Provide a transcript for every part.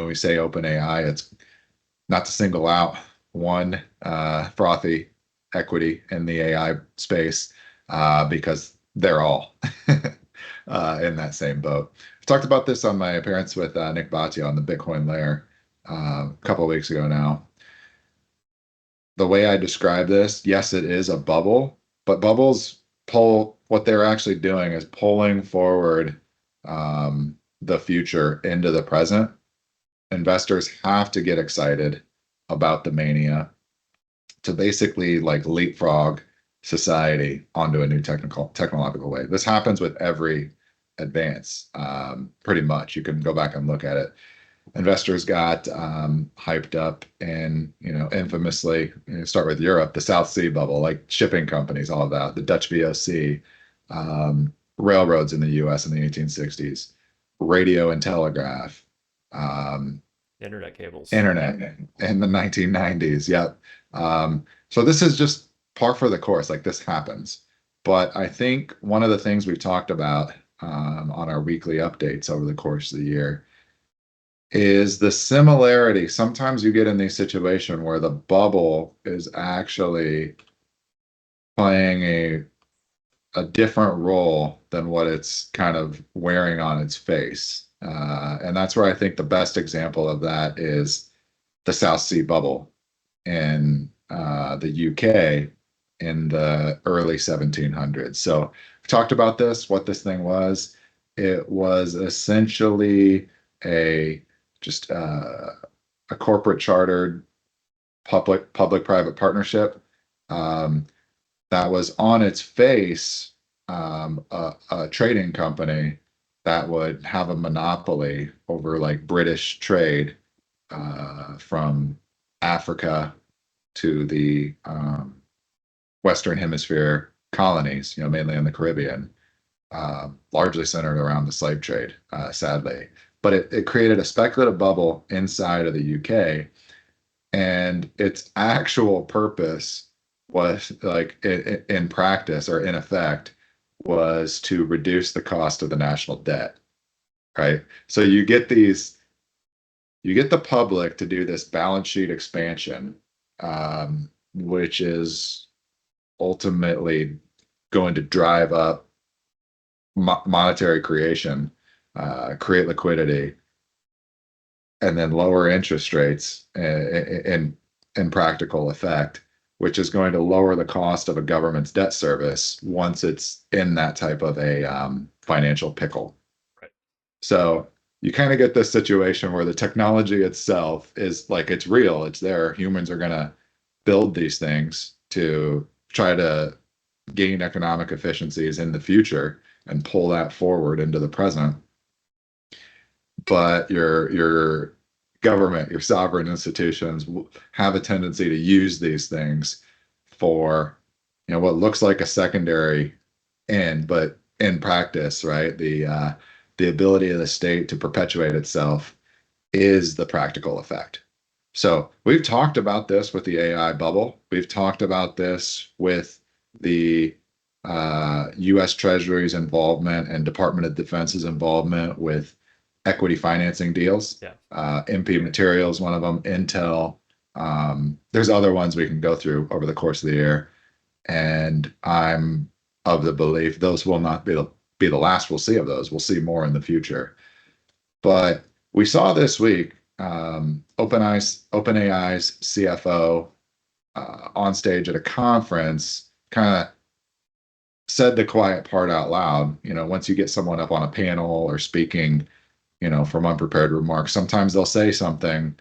we say OpenAI, it's not to single out one frothy equity in the AI space because they're all in that same boat. I talked about this on my appearance with Nick Bhatia on the Bitcoin Lair a couple of weeks ago now. The way I describe this, yes, it is a bubble, but bubbles what they're actually doing is pulling forward the future into the present. Investors have to get excited about the mania to basically like leapfrog society onto a new technological way. This happens with every advance, pretty much. You can go back and look at it. Investors got hyped up and, infamously, start with Europe, the South Sea bubble, like shipping companies, all of that, the Dutch VOC, railroads in the US in the 1860s, radio and telegraph, internet cables, internet in the 1990s. Yep. So this is just par for the course. Like this happens. But I think one of the things we've talked about on our weekly updates over the course of the year is the similarity. Sometimes you get in these situations where the bubble is actually playing a different role than what it's kind of wearing on its face. And that's where I think the best example of that is the South Sea bubble in the UK in the early 1700s. So we've talked about this, what this thing was. It was essentially a corporate chartered public-private partnership that was on its face a trading company that would have a monopoly over like British trade from Africa to the Western Hemisphere colonies, mainly in the Caribbean, largely centered around the slave trade, sadly. But it created a speculative bubble inside of the UK, and its actual purpose was like in practice or in effect was to reduce the cost of the national debt, right? So you get the public to do this balance sheet expansion, which is ultimately going to drive up monetary creation, create liquidity, and then lower interest rates in practical effect, which is going to lower the cost of a government's debt service once it's in that type of a financial pickle. Right. So you kind of get this situation where the technology itself is like, it's real, it's there. Humans are going to build these things to try to gain economic efficiencies in the future and pull that forward into the present. But your government, your sovereign institutions have a tendency to use these things for, what looks like a secondary end, but in practice, right? The ability of the state to perpetuate itself is the practical effect. So we've talked about this with the AI bubble. We've talked about this with the U.S. Treasury's involvement and Department of Defense's involvement with equity financing deals. Yeah. MP Materials, one of them, Intel. There's other ones we can go through over the course of the year. And I'm of the belief those will not be the last we'll see of those. We'll see more in the future. But we saw this week OpenAI's CFO on stage at a conference kind of said the quiet part out loud. Once you get someone up on a panel or speaking, from unprepared remarks, sometimes they'll say something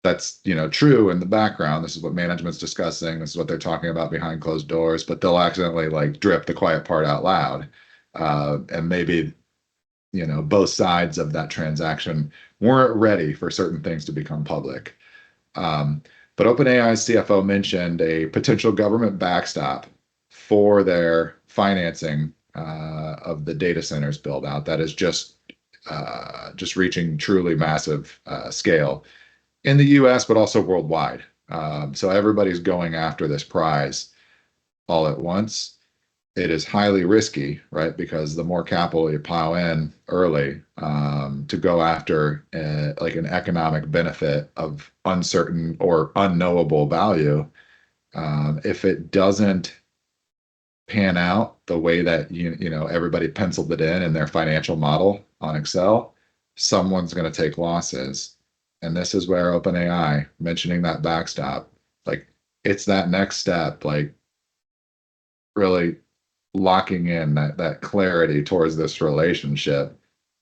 that's, true in the background. This is what management's discussing. This is what they're talking about behind closed doors, but they'll accidentally like drip the quiet part out loud. And maybe, both sides of that transaction weren't ready for certain things to become public. But OpenAI's CFO mentioned a potential government backstop for their financing of the data centers build out that is just reaching truly massive scale in the US, but also worldwide. So everybody's going after this prize all at once. it is highly risky, right? Because the more capital you plow in early to go after like an economic benefit of uncertain or unknowable value, if it doesn't pan out the way that everybody penciled it in their financial model on Excel, someone's going to take losses. And this is where OpenAI mentioning that backstop, like it's that next step, like really locking in that clarity towards this relationship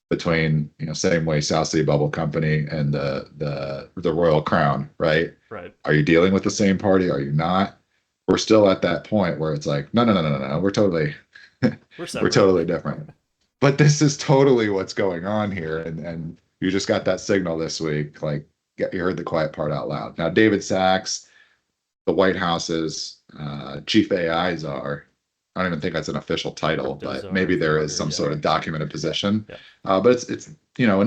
between, same way South Sea Bubble Company and the Royal Crown, right? Right. Are you dealing with the same party? Are you not? We're still at that point where it's like, no, no, no, no, no, no. We're totally We're we're separate. totally different. But this is totally what's going on here. And you just got that signal this week. Like you heard the quiet part out loud. Now, David Sachs, the White House's chief AI czar. I don't even think that's an official title, Crypto but czar maybe for there is longer. some Yeah. sort of documented position. Yeah. But it's a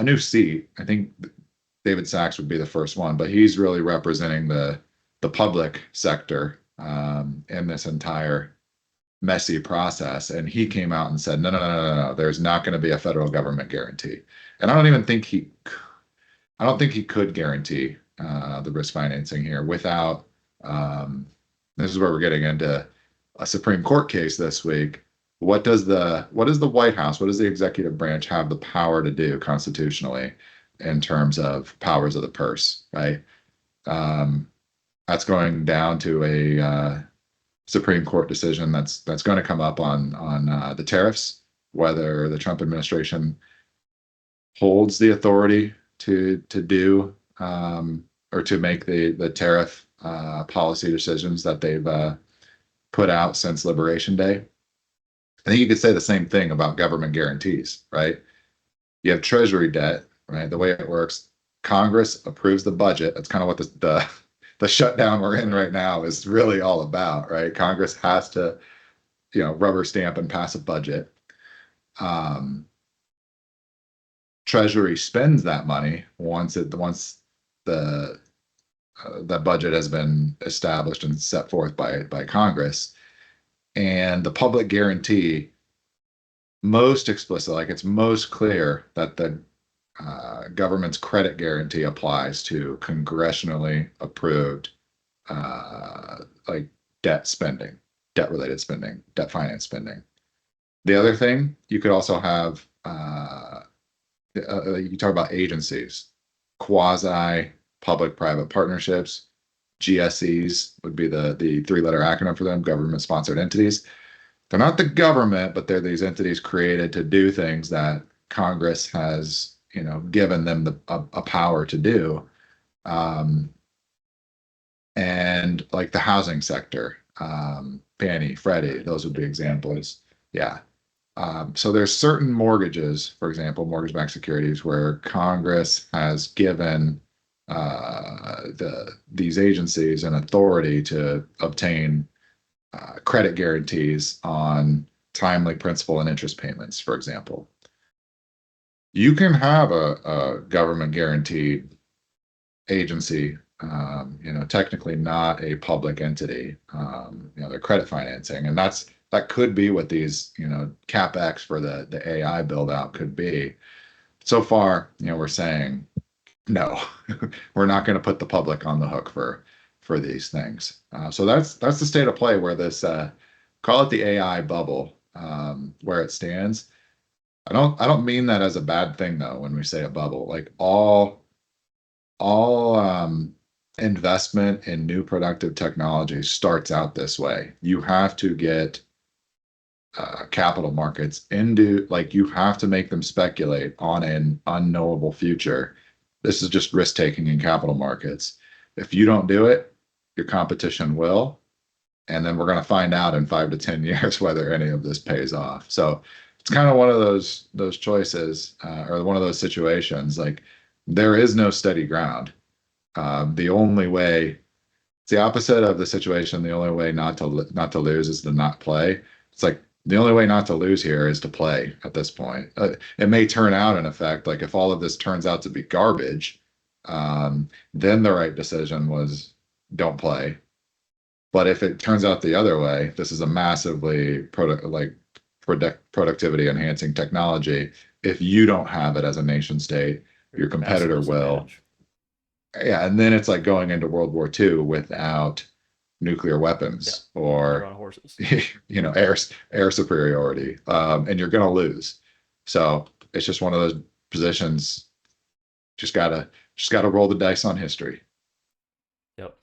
new seat. I think David Sachs would be the first one, but he's really representing the public sector in this entire messy process. And he came out and said, no, no, no, no, no, there's not going to be a federal government guarantee. And I don't think he could guarantee the risk financing here without. This is where we're getting into a Supreme Court case this week. What does the White House, what does the executive branch have the power to do constitutionally in terms of powers of the purse, right? That's going down to a Supreme Court decision that's going to come up on the tariffs, whether the Trump administration holds the authority to do or to make the tariff policy decisions that they've put out since Liberation Day. I think you could say the same thing about government guarantees, right? You have Treasury debt, right? The way it works, Congress approves the budget. That's kind of what the shutdown we're in right now is really all about, right? Congress has to, rubber stamp and pass a budget. Treasury spends that money once the that budget has been established and set forth by Congress, and the public guarantee most explicit, like it's most clear that the government's credit guarantee applies to congressionally approved like debt spending, debt related spending, debt finance spending. The other thing you could also have you talk about agencies, quasi public private partnerships, GSEs would be the three-letter acronym for them, government sponsored entities. They're not the government, but they're these entities created to do things that Congress has, given them a power to do. And like the housing sector, Fannie, Freddie, those would be examples. Yeah. So there's certain mortgages, for example, mortgage-backed securities, where Congress has given these agencies an authority to obtain credit guarantees on timely principal and interest payments, for example. You can have a government guaranteed agency, technically not a public entity, they're credit financing, and that could be what these, CapEx for the AI build out could be. So far, we're saying no, we're not going to put the public on the hook for these things. So that's the state of play where this call it the AI bubble, where it stands. I don't mean that as a bad thing though when we say a bubble. Like all investment in new productive technology starts out this way. You have to get capital markets into, like, you have to make them speculate on an unknowable future. This is just risk taking in capital markets. If you don't do it, your competition will, and then we're going to find out in 5 to 10 years whether any of this pays off. So it's kind of one of those choices, or one of those situations. Like there is no steady ground. The only way, it's the opposite of the situation. The only way not to lose is to not play. It's like the only way not to lose here is to play at this point. It may turn out, in effect, like if all of this turns out to be garbage, then the right decision was don't play. But if it turns out the other way, this is a massively productivity enhancing technology. If you don't have it as a nation state, your Massive competitor will. disadvantage. Yeah, and then it's like going into World War II without nuclear Yeah, weapons they're or on horses. air superiority, and you're gonna lose. So it's just one of those positions. Just gotta roll the dice on history. Yep.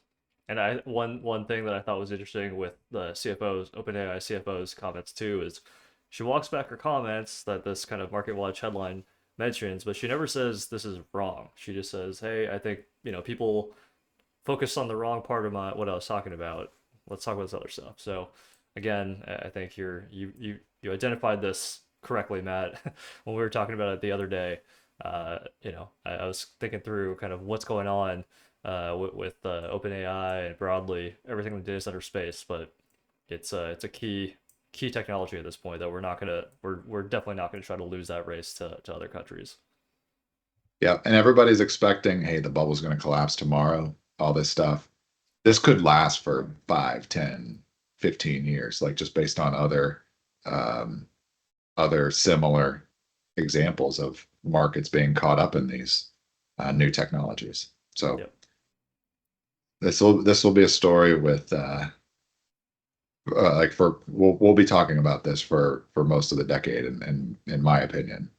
And one thing that I thought was interesting with the CFO's OpenAI CFO's comments too is she walks back her comments that this kind of Market Watch headline mentions, but she never says this is wrong. She just says, "Hey, I think people focused on the wrong part of what I was talking about. Let's talk about this other stuff." So again, I think you identified this correctly, Matt, when we were talking about it the other day. I was thinking through kind of what's going on with OpenAI and broadly everything in the data center space, but it's a key technology at this point that we're definitely not gonna try to lose that race to other countries. Yeah, and everybody's expecting, hey, the bubble's going to collapse tomorrow, all this stuff. This Yep. could last for 5, 10, 15 years, like just based on um, other similar examples of markets being caught up in these new technologies. So Yep. this will be a story with like we'll be talking about this for most of the decade, in my opinion.